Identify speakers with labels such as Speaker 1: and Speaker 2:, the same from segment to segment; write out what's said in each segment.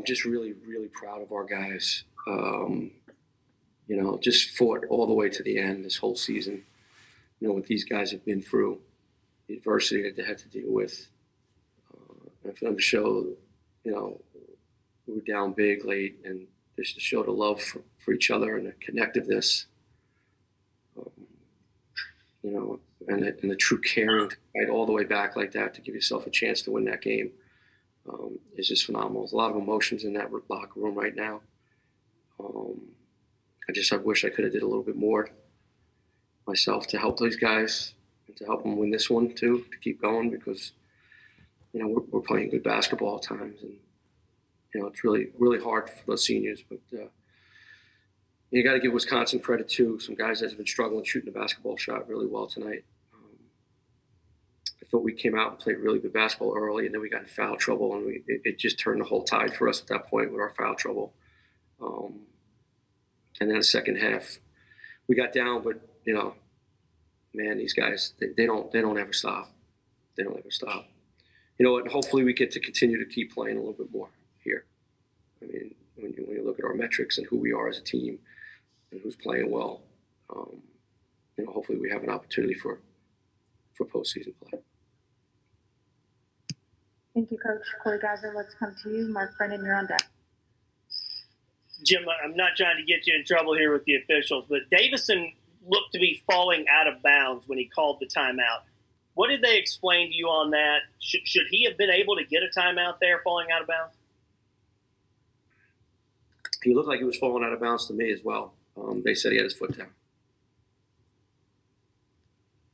Speaker 1: Just really, really proud of our guys. Just fought all the way to the end this whole season. What these guys have been through, the adversity that they had to deal with, and for them to show, we were down big late, and just to show the love for each other and the connectiveness, and the true caring to fight all the way back like that to give yourself a chance to win that game is just phenomenal. There's a lot of emotions in that locker room right now. I wish I could have did a little bit more myself to help these guys and to help them win this one too, to keep going, because we're playing good basketball at times, and it's really, really hard for those seniors. But you got to give Wisconsin credit too. Some guys that have been struggling shooting the basketball shot really well tonight. I thought we came out and played really good basketball early, and then we got in foul trouble, and it just turned the whole tide for us at that point with our foul trouble. And then the second half, we got down, but man, these guys, they don't ever stop. They don't ever stop. And hopefully we get to continue to keep playing a little bit more here. I mean, when you look at our metrics and who we are as a team and who's playing well, hopefully we have an opportunity for postseason play.
Speaker 2: Thank you, Coach. Corey Geiser, let's come to you. Mark Brennan, you're on deck.
Speaker 3: Jim, I'm not trying to get you in trouble here with the officials, but Davison looked to be falling out of bounds when he called the timeout. What did they explain to you on that? Should he have been able to get a timeout there, falling out of bounds?
Speaker 1: He looked like he was falling out of bounds to me as well. They said he had his foot down.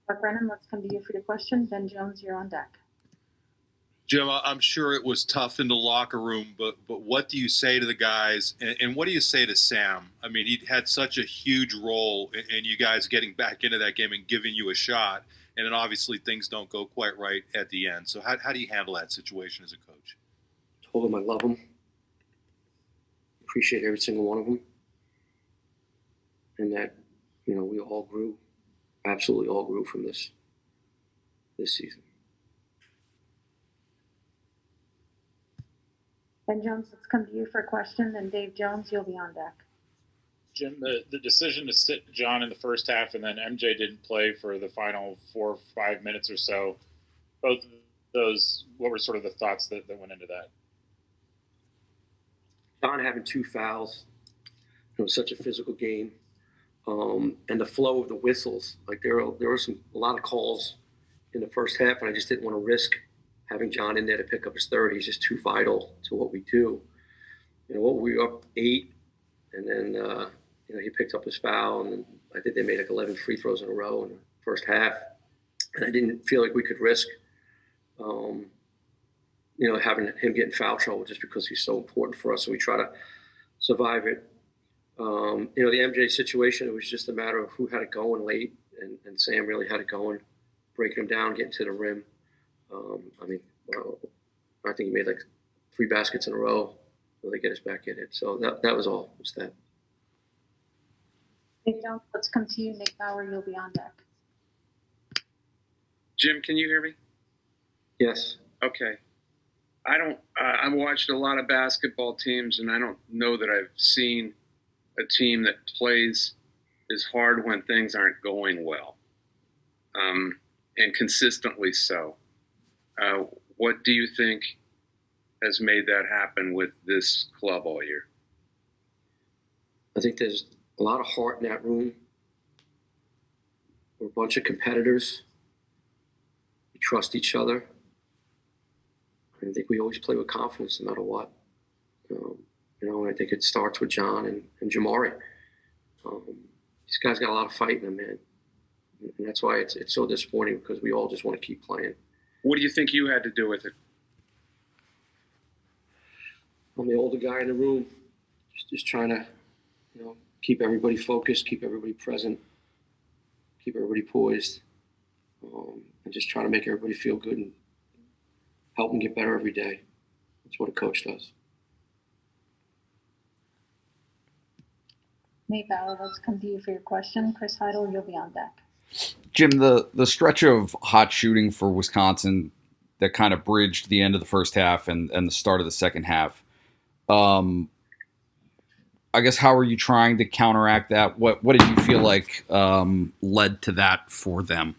Speaker 2: Mark Brennan, let's come to you for your question. Ben Jones, you're on deck.
Speaker 4: Jim, I'm sure it was tough in the locker room, but what do you say to the guys, and what do you say to Sam? I mean, he had such a huge role in you guys getting back into that game and giving you a shot, and then obviously things don't go quite right at the end. So how do you handle that situation as a coach?
Speaker 1: Told him I love him, appreciate every single one of them, and that we all grew, absolutely all grew from this season.
Speaker 2: Ben Jones, let's come to you for a question. Then Dave Jones, you'll be on deck.
Speaker 5: Jim, the decision to sit John in the first half and then MJ didn't play for the final 4 or 5 minutes or so, both of those, what were sort of the thoughts that went into that?
Speaker 1: John having 2 fouls, it was such a physical game, and the flow of the whistles, like there were a lot of calls in the first half, and I just didn't want to risk having John in there to pick up his third. He's just too vital to what we do. We were up 8, and then he picked up his foul, and I think they made like 11 free throws in a row in the first half, and I didn't feel like we could risk, having him get in foul trouble just because he's so important for us, and we try to survive it. The MJ situation, it was just a matter of who had it going late, and Sam really had it going, breaking him down, getting to the rim. I think he made like 3 baskets in a row so they get us back in it. So that was all. Was that.
Speaker 2: Dave Jones, let's come to you. Nate Bauer, you'll be on deck.
Speaker 6: Jim, can you hear me?
Speaker 1: Yes.
Speaker 6: Okay. I've watched a lot of basketball teams, and I don't know that I've seen a team that plays as hard when things aren't going well, and consistently so. What do you think has made that happen with this club all year?
Speaker 1: I think there's a lot of heart in that room. We're a bunch of competitors. We trust each other. I think we always play with confidence no matter what. And I think it starts with John and Jamari. These guys got a lot of fight in them, man. And that's why it's so disappointing, because we all just want to keep playing.
Speaker 6: What do you think you had to do with it?
Speaker 1: I'm the older guy in the room, just trying to, keep everybody focused, keep everybody present, keep everybody poised, and just trying to make everybody feel good and help them get better every day. That's what a coach does.
Speaker 2: Nate Bauer, let's come to you for your question. Chris Heidel, you'll be on deck.
Speaker 7: Jim, the stretch of hot shooting for Wisconsin that kind of bridged the end of the first half and the start of the second half, I guess how are you trying to counteract that? What did you feel like led to that for them?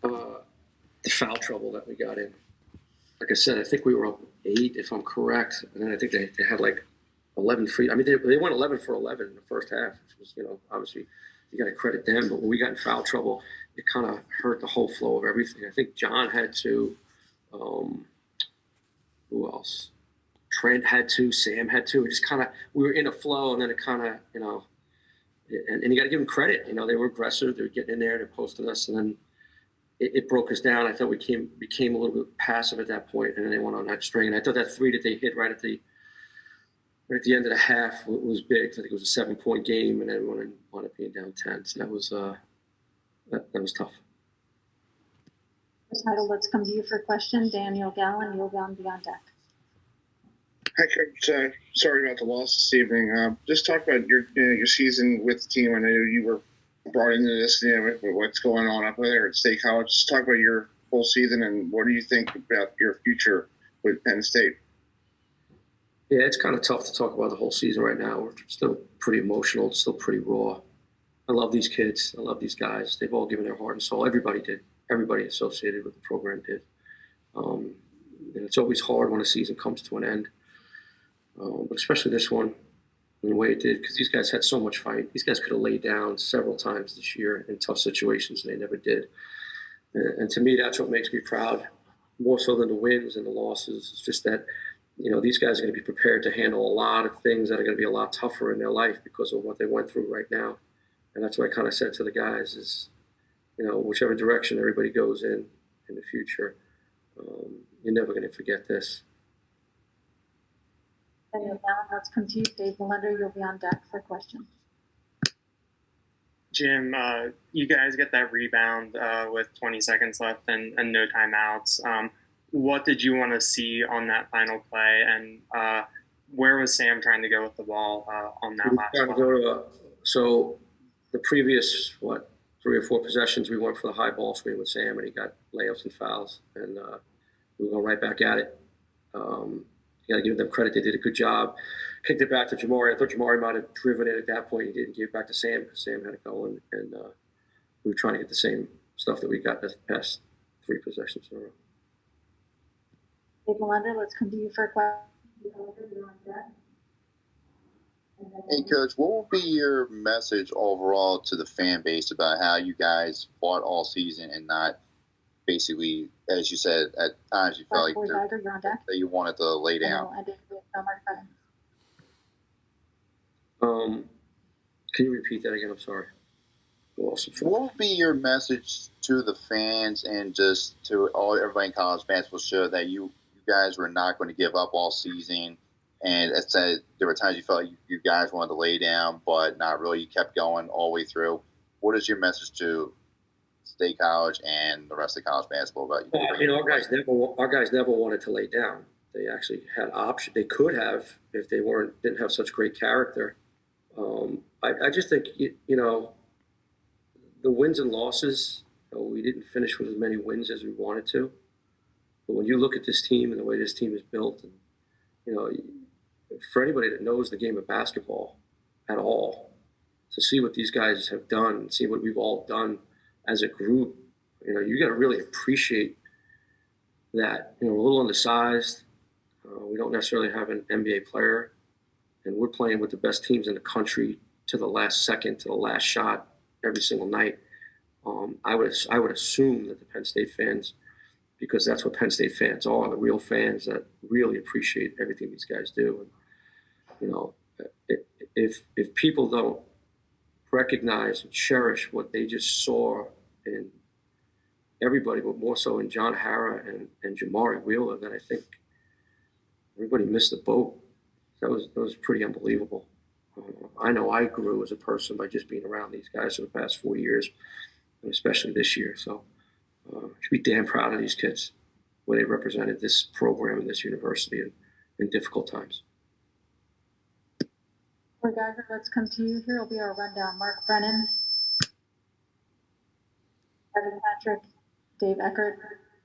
Speaker 1: The foul trouble that we got in. Like I said, I think we were up 8, if I'm correct, and then I think they had like 11 free. I mean, they went 11 for 11 in the first half, which was, obviously you got to credit them. But when we got in foul trouble, it kind of hurt the whole flow of everything. I think John had to. Who else? Trent had to. Sam had to. It just kind of, we were in a flow, and then it kind of, and you got to give them credit. They were aggressive. They were getting in there. They posted us, and then it broke us down. I thought we became a little bit passive at that point, and then they went on that string. And I thought that 3 that they hit right at the end of the half was big. I think it was a 7-point game, and everyone wound up being down 10. So that was tough.
Speaker 2: Title, let's come to you for a question. Daniel Gallen, you'll be on Beyond Deck.
Speaker 8: Hi, Coach. Sorry about the loss this evening. Just talk about your season with the team. I know you were brought into this, with what's going on up there at State College. Just talk about your whole season and what do you think about your future with Penn State?
Speaker 1: Yeah, it's kind of tough to talk about the whole season right now. We're still pretty emotional. It's still pretty raw. I love these kids. I love these guys. They've all given their heart and soul. Everybody did. Everybody associated with the program did. And it's always hard when a season comes to an end. But especially this one, in the way it did, because these guys had so much fight. These guys could have laid down several times this year in tough situations, and they never did. And to me, that's what makes me proud, more so than the wins and the losses. It's just that, these guys are going to be prepared to handle a lot of things that are going to be a lot tougher in their life because of what they went through right now. And that's what I kind of said to the guys is, whichever direction everybody goes in the future, you're never going to forget this.
Speaker 2: Daniel Gallen, let's come to you. Dave Melinda, you'll be on deck for questions.
Speaker 9: Jim, you guys get that rebound with 20 seconds left and no timeouts. What did you want to see on that final play, and where was Sam trying to go with the ball on that last one?
Speaker 1: So the previous, 3 or 4 possessions, we went for the high ball screen with Sam, and he got layups and fouls, and we were going right back at it. You got to give them credit. They did a good job. Kicked it back to Jamari. I thought Jamari might have driven it at that point. He didn't give it back to Sam because Sam had it going, and we were trying to get the same stuff that we got the past 3 possessions in a row.
Speaker 2: Dave Melinda, let's come to you for a question.
Speaker 10: Hey, Coach, what will be your message overall to the fan base about how you guys fought all season and not basically, as you said, at times you felt like that you wanted to lay down?
Speaker 1: Can you repeat that again? I'm sorry.
Speaker 10: What would be your message to the fans and just to everybody in college basketball show that you guys were not going to give up all season? And as said, there were times you felt like you guys wanted to lay down, but not really. You kept going all the way through. What is your message to State College and the rest of college basketball about you?
Speaker 1: Our guys never wanted to lay down. They actually had options. They could have if they didn't have such great character. I just think the wins and losses. We didn't finish with as many wins as we wanted to. But when you look at this team and the way this team is built, and for anybody that knows the game of basketball at all, to see what these guys have done and see what we've all done as a group, you got to really appreciate that. We're a little undersized. We don't necessarily have an NBA player, and we're playing with the best teams in the country to the last second, to the last shot every single night. I would assume that the Penn State fans, because that's what Penn State fans are, the real fans that really appreciate everything these guys do. And, if people don't recognize and cherish what they just saw in everybody, but more so in John Hara and Jamari Wheeler, then I think everybody missed the boat. That was pretty unbelievable. I know I grew as a person by just being around these guys for the past 4 years, and especially this year. So I should be damn proud of these kids, where they represented this program and this university in difficult times.
Speaker 2: Geiger, let's come to you. Here will be our rundown. Mark Brennan, Evan Patrick, Dave Eckert,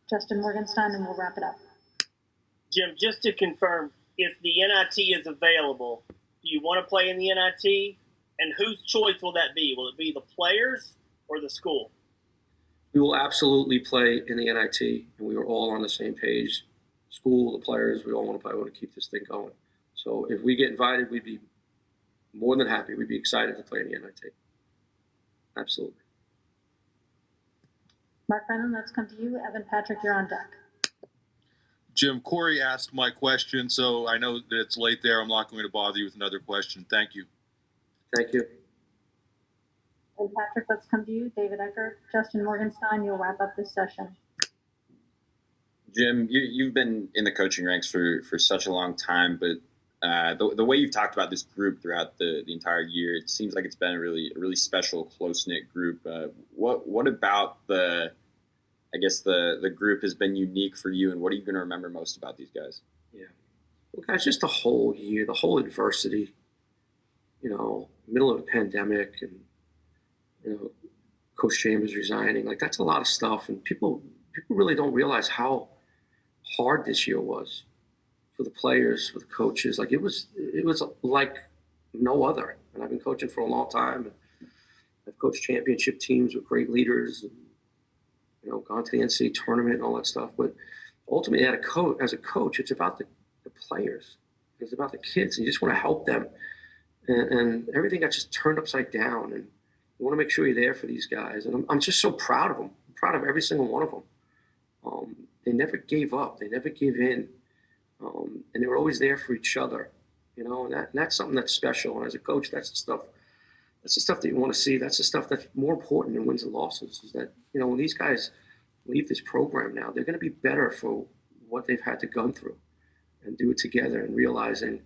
Speaker 2: Justin Morgenstein, and we'll wrap it up.
Speaker 3: Jim, just to confirm, if the NIT is available, do you want to play in the NIT? And whose choice will that be? Will it be the players or the school?
Speaker 1: We will absolutely play in the NIT, and we were all on the same page. School, the players, we all want to play. We want to keep this thing going. So if we get invited, we'd be more than happy. We'd be excited to play in the NIT. Absolutely.
Speaker 2: Mark Brennan, let's come to you. Evan Patrick, you're on deck.
Speaker 4: Jim, Corey asked my question, so I know that it's late there. I'm not going to bother you with another question. Thank you.
Speaker 1: Thank you.
Speaker 2: And Patrick, let's come to you. David Eckert, Justin Morgenstein, you'll wrap up this session.
Speaker 11: Jim, you've been in the coaching ranks for such a long time, but the way you've talked about this group throughout the entire year, it seems like it's been a really special, close-knit group. What about the group has been unique for you, and what are you going to remember most about these guys?
Speaker 1: Yeah. Well, guys, just the whole year, the whole adversity, middle of a pandemic, and, Coach Chambers resigning, like that's a lot of stuff. And people really don't realize how hard this year was for the players, for the coaches. Like it was like no other. And I've been coaching for a long time. And I've coached championship teams with great leaders, and, gone to the NCAA tournament and all that stuff. But ultimately, as a coach, it's about the players. It's about the kids. And you just want to help them. And everything got just turned upside down. And you want to make sure you're there for these guys. And I'm just so proud of them. I'm proud of every single one of them. They never gave up. They never gave in. And they were always there for each other, and that's something that's special. And as a coach, that's the stuff that you want to see. That's the stuff that's more important than wins and losses, is that, when these guys leave this program now, they're going to be better for what they've had to gun through and do it together, and realizing,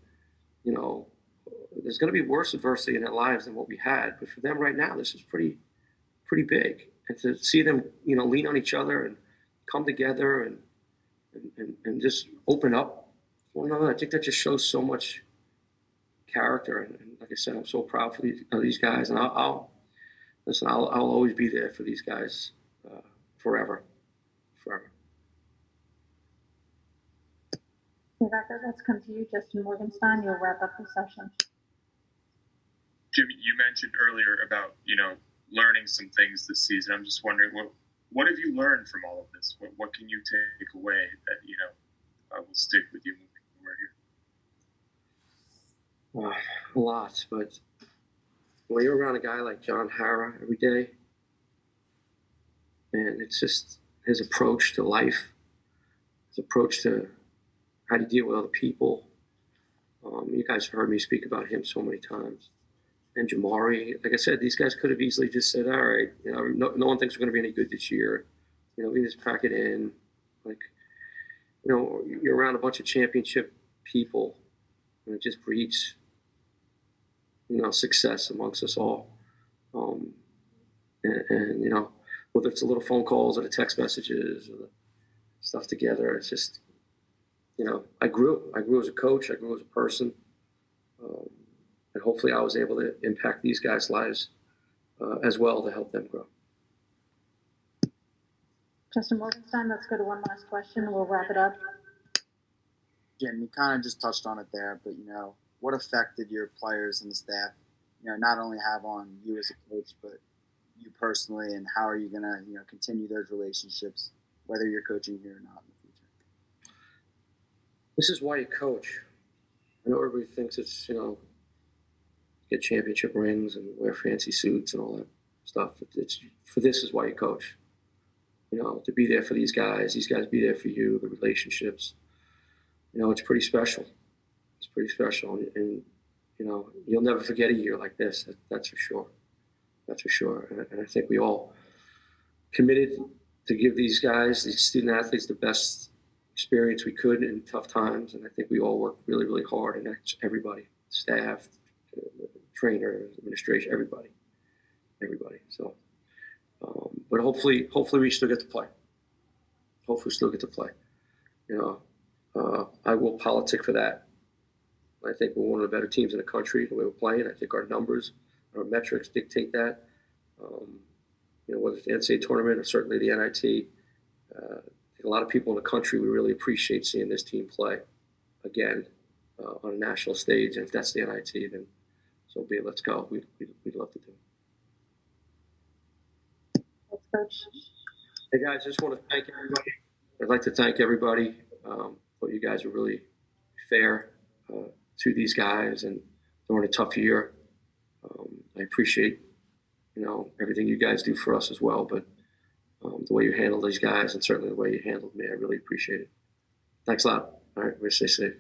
Speaker 1: there's going to be worse adversity in their lives than what we had. But for them right now, this is pretty big. And to see them, lean on each other and come together and just open up one another, I think that just shows so much character. And like I said, I'm so proud for these guys. And I'll always be there for these guys forever.
Speaker 2: Rebecca, let's come to you. Justin Morgenstein, you'll wrap up the session.
Speaker 12: Jim, you mentioned earlier about, learning some things this season. I'm just wondering, what have you learned from all of this? What can you take away that, will stick with you moving forward here?
Speaker 1: A lot, but when you're around a guy like John Hara every day, and it's just his approach to life, his approach to how to deal with other people. You guys have heard me speak about him so many times. And Jamari, like I said, these guys could have easily just said, all right, no one thinks we're going to be any good this year. We just pack it in. Like, you're around a bunch of championship people, and it just breeds, success amongst us all. And whether it's the little phone calls or the text messages or the stuff together, it's just, I grew as a coach, I grew as a person. And hopefully I was able to impact these guys' lives as well to help them grow.
Speaker 2: Justin Morgenstein, let's go to one last question and we'll wrap it up.
Speaker 13: Jim, you kind of just touched on it there, but, what effect did your players and the staff, not only have on you as a coach, but you personally, and how are you going to, continue those relationships, whether you're coaching here or not in the future?
Speaker 1: This is why you coach. I know everybody thinks it's, get championship rings and wear fancy suits and all that stuff. This is why you coach. To be there for these guys be there for you, the relationships. It's pretty special. It's pretty special. And you'll never forget a year like this. That's for sure. That's for sure. And I think we all committed to give these guys, these student athletes, the best experience we could in tough times. And I think we all worked really, really hard. And that's everybody, staff, trainers, administration, everybody. So, but hopefully we still get to play. I will politic for that. I think we're one of the better teams in the country the way we're playing. I think our numbers, our metrics dictate that. Whether it's the NCAA tournament or certainly the NIT, I think a lot of people in the country, we really appreciate seeing this team play again on a national stage. And if that's the NIT, then so be it. Let's go. We'd love to do it.
Speaker 2: Thanks, Coach.
Speaker 1: Hey, guys, just want to thank everybody. I'd like to thank everybody. Thought you guys were really fair to these guys and during a tough year. I appreciate, everything you guys do for us as well, but the way you handle these guys and certainly the way you handled me, I really appreciate it. Thanks a lot. All right, we'll stay safe.